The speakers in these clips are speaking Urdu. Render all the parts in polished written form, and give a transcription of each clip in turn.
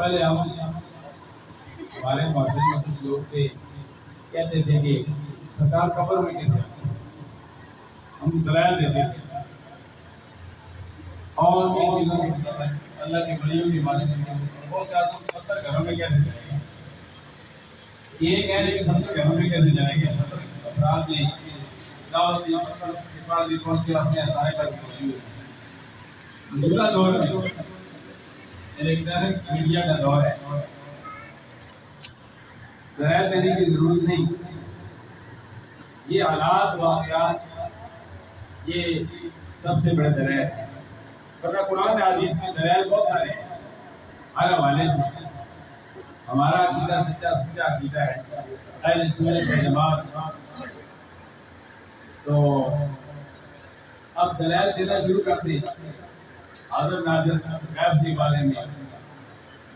پہلے ہم ہمارے معاشرے میں کچھ لوگ تھے کہتے تھے کہ سرکار قبر میں کیسے ہم دلائل دیتے تھے اور ان چیزوں کے اللہ کے ولیوں کی باتیں بہت سے 70 گھروں میں کیسے جائیں گے. یہ کہہ رہے کہ 70 گھروں میں کیسے جائیں گے. 70 افراد نے دعوت دی کے بعد بھی پہنچ کے اپنے سارے گھر موجود ہیں. موجودہ دور میں الیکٹرانک میڈیا کا دور ہے. ذرائع دینے کی ضرورت نہیں. یہ حالات واقعات یہ سب سے بڑے ذرائع ہیں. ورنہ قرآن حدیث میں دلائل بہت سارے ہیں ہر حوالے سے. ہمارا عقیدہ سچا عقیدہ ہے اہل سنت و جماعت. تو اب دلائل دینا شروع کر دیں حاضر ناظر غیب کے بارے میں.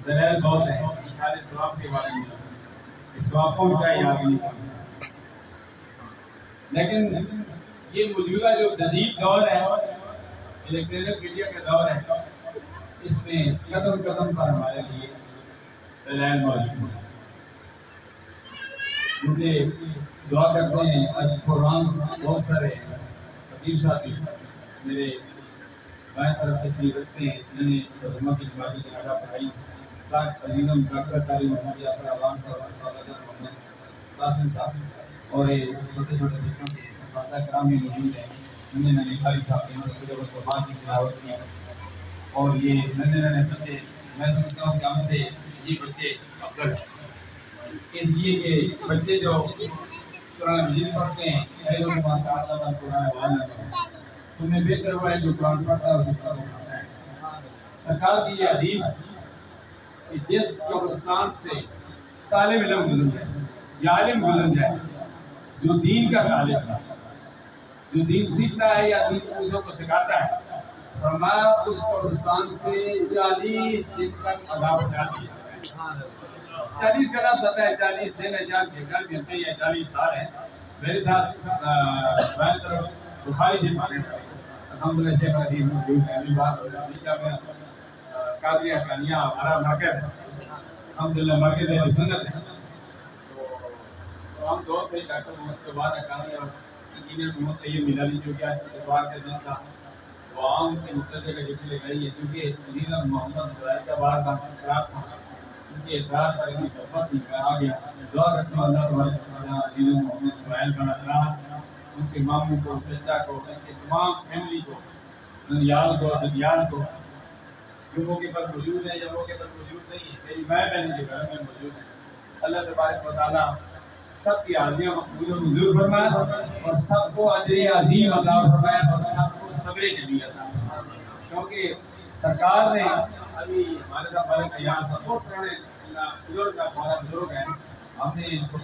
دلائل بہت ہیں اشارے ثواب کے بارے میں. ثواب پہنچائے آدمی کو. لیکن یہ موجودہ جو جدید دور ہے الیکٹرانک میڈیا کا دور ہے اس میں قدم قدم پر ہمارے لیے دلائل موجود ہیں. مجھے دعا کرتے ہیں آج قرآن بہت سارے خطیب صاحب میرے بائیں طرف تشریف رکھتے ہیں جنہوں نے ترجمہ کی جماعتی جنازہ پڑھائی. عظیم ڈاکٹر تعلیم محمد یاسر عوام محمد قاسم صاحب اور چھوٹے چھوٹے بچوں کے اساتذہ کرام بھی موجود ہیں. ننے ننے قاری صاحب نے مسجد القرآن کی تلاوت کی. اور یہ ننے ننے بچے میں سمجھتا ہوں کہ ہم سے یہ بچے افضل ہیں اس لیے کہ بچے جو قرآن مجید پڑھتے ہیں تمہیں بہتر ہوا ہے جو قرآن پڑھتا ہے اور دوسرا کو پڑھتا ہے. سرکار کی یہ حدیث کہ جس قبرستان سے طالب علم گزر جائے یا عالم گزر جائے جو دین کا طالب ہے جو دین سیکھتا ہے یا دین دوسروں کو سکھاتا ہے فرمایا اس قبرستان سے 40 دن تک عذاب جاتی ہے. 40 کا لفظ آتا ہے 40 دن ہے جان کے گھر گھنٹے یا 40 سال ہے. میرے ساتھ بائیں طرف بخاری سے پڑھے الحمدللہ شیخ حدیث موجود ہے. ابھی بات قادری حقانیہ ہمارا مرکز ہے الحمدللہ مرکز ہے سنت ہے. تو ہم دو تھے ڈاکٹر محمد صبح حقانی اور انجینئر محمد طیب ملالی جو کہ آج اتوار کے دن تھا وہ عام کے مقتدے کا ڈیوٹی لے گئی ہے کیونکہ انجینئر محمد سرائے کا بار کا خراب تھا ان کے اعتراض پر انہیں خبر نہیں کہا گیا. دعا کرتا ہوں اللہ تعالیٰ انجینئر محمد سرائے کا اطلاع ان کے ماموں کو چچا کو ان کے تمام فیملی کو ننیال کو دنیال کو جو موقع پر موجود ہے یا موقع پر موجود نہیں ہے میری میں بہن کے گھر میں موجود ہے. اللہ تبارک و تعالیٰ سب کی حاضریاں مقبول و منظور فرمائے اور سب کو اجر عظیم عطا فرمائے اور سب کو صبر جمیل عطا فرمائے. کیونکہ سرکار نے ابھی ہمارے ساتھ والے کا یہاں بہت پرانے بزرگ ہے ہمارا بزرگ ہے ہم نے ان کو